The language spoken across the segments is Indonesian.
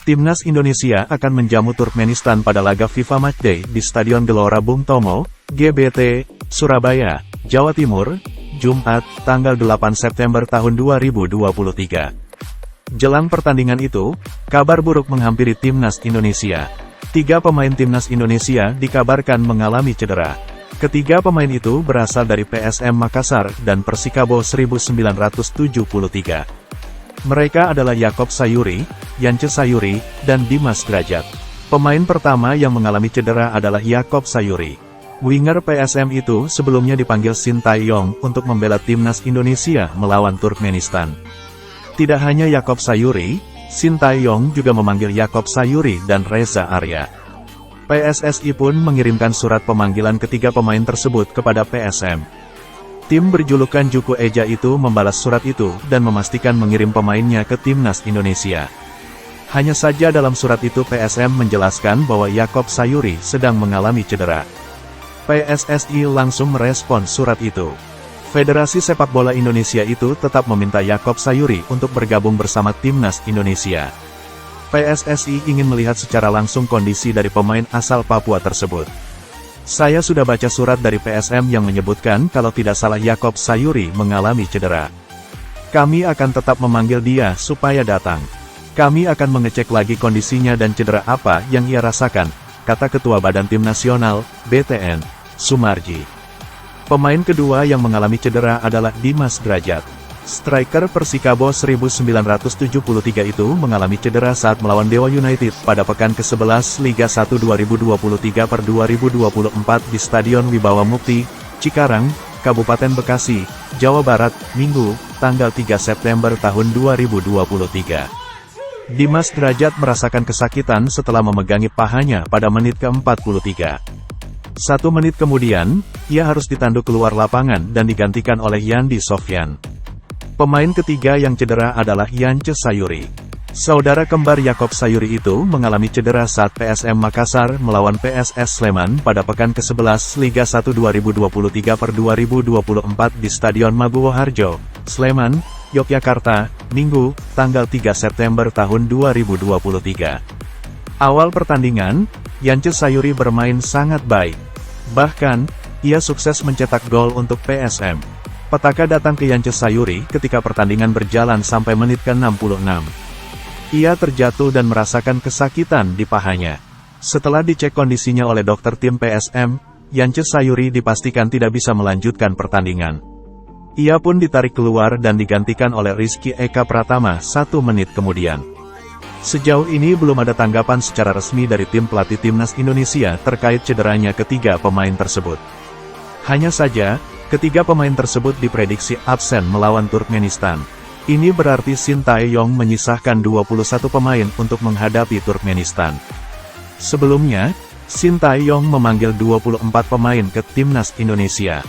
Timnas Indonesia akan menjamu Turkmenistan pada laga FIFA Matchday di Stadion Gelora Bung Tomo, GBT, Surabaya, Jawa Timur, Jumat, tanggal 8 September tahun 2023. Jelang pertandingan itu, kabar buruk menghampiri Timnas Indonesia. 3 pemain Timnas Indonesia dikabarkan mengalami cedera. Ketiga pemain itu berasal dari PSM Makassar dan Persikabo 1973. Mereka adalah Yakob Sayuri, Yance Sayuri, dan Dimas Derajat. Pemain pertama yang mengalami cedera adalah Yakob Sayuri. Winger PSM itu sebelumnya dipanggil Shin Tae-yong untuk membela Timnas Indonesia melawan Turkmenistan. Tidak hanya Yakob Sayuri, Shin Tae-yong juga memanggil Yakob Sayuri dan Reza Arya. PSSI pun mengirimkan surat pemanggilan ketiga pemain tersebut kepada PSM. Tim berjulukan Juku Eja itu membalas surat itu dan memastikan mengirim pemainnya ke Timnas Indonesia. Hanya saja dalam surat itu PSM menjelaskan bahwa Yakob Sayuri sedang mengalami cedera. PSSI langsung merespon surat itu. Federasi Sepak Bola Indonesia itu tetap meminta Yakob Sayuri untuk bergabung bersama Timnas Indonesia. PSSI ingin melihat secara langsung kondisi dari pemain asal Papua tersebut. Saya sudah baca surat dari PSM yang menyebutkan kalau tidak salah Yakob Sayuri mengalami cedera. Kami akan tetap memanggil dia supaya datang. Kami akan mengecek lagi kondisinya dan cedera apa yang ia rasakan, kata Ketua Badan Tim Nasional, BTN, Sumarji. Pemain kedua yang mengalami cedera adalah Dimas Derajat. Striker Persikabo 1973 itu mengalami cedera saat melawan Dewa United pada pekan ke-11 Liga 1 2023/2024 di Stadion Wibawa Mukti, Cikarang, Kabupaten Bekasi, Jawa Barat, Minggu, tanggal 3 September tahun 2023. Dimas Derajat merasakan kesakitan setelah memegangi pahanya pada menit ke-43. 1 menit kemudian, ia harus ditanduk keluar lapangan dan digantikan oleh Yandi Sofyan. Pemain ketiga yang cedera adalah Yance Sayuri. Saudara kembar Yakob Sayuri itu mengalami cedera saat PSM Makassar melawan PSS Sleman pada pekan ke-11 Liga 1 2023/2024 di Stadion Maguwo Harjo, Sleman, Yogyakarta, Minggu, tanggal 3 September tahun 2023. Awal pertandingan, Yance Sayuri bermain sangat baik. Bahkan, ia sukses mencetak gol untuk PSM. Petaka datang ke Yance Sayuri ketika pertandingan berjalan sampai menit ke-66. Ia terjatuh dan merasakan kesakitan di pahanya. Setelah dicek kondisinya oleh dokter tim PSM, Yance Sayuri dipastikan tidak bisa melanjutkan pertandingan. Ia pun ditarik keluar dan digantikan oleh Rizky Eka Pratama 1 menit kemudian. Sejauh ini belum ada tanggapan secara resmi dari tim pelatih Timnas Indonesia terkait cederanya ketiga pemain tersebut. Hanya saja, ketiga pemain tersebut diprediksi absen melawan Turkmenistan. Ini berarti Shin Tae-yong menyisahkan 21 pemain untuk menghadapi Turkmenistan. Sebelumnya, Shin Tae-yong memanggil 24 pemain ke Timnas Indonesia.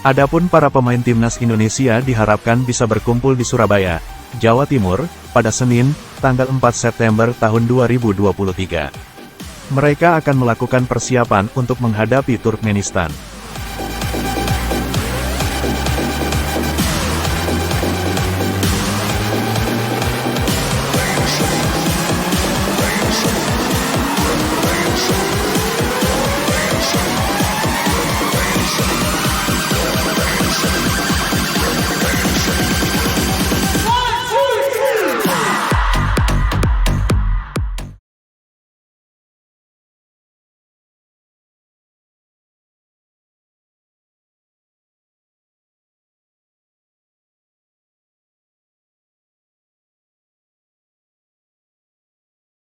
Adapun para pemain Timnas Indonesia diharapkan bisa berkumpul di Surabaya, Jawa Timur, pada Senin, tanggal 4 September tahun 2023. Mereka akan melakukan persiapan untuk menghadapi Turkmenistan.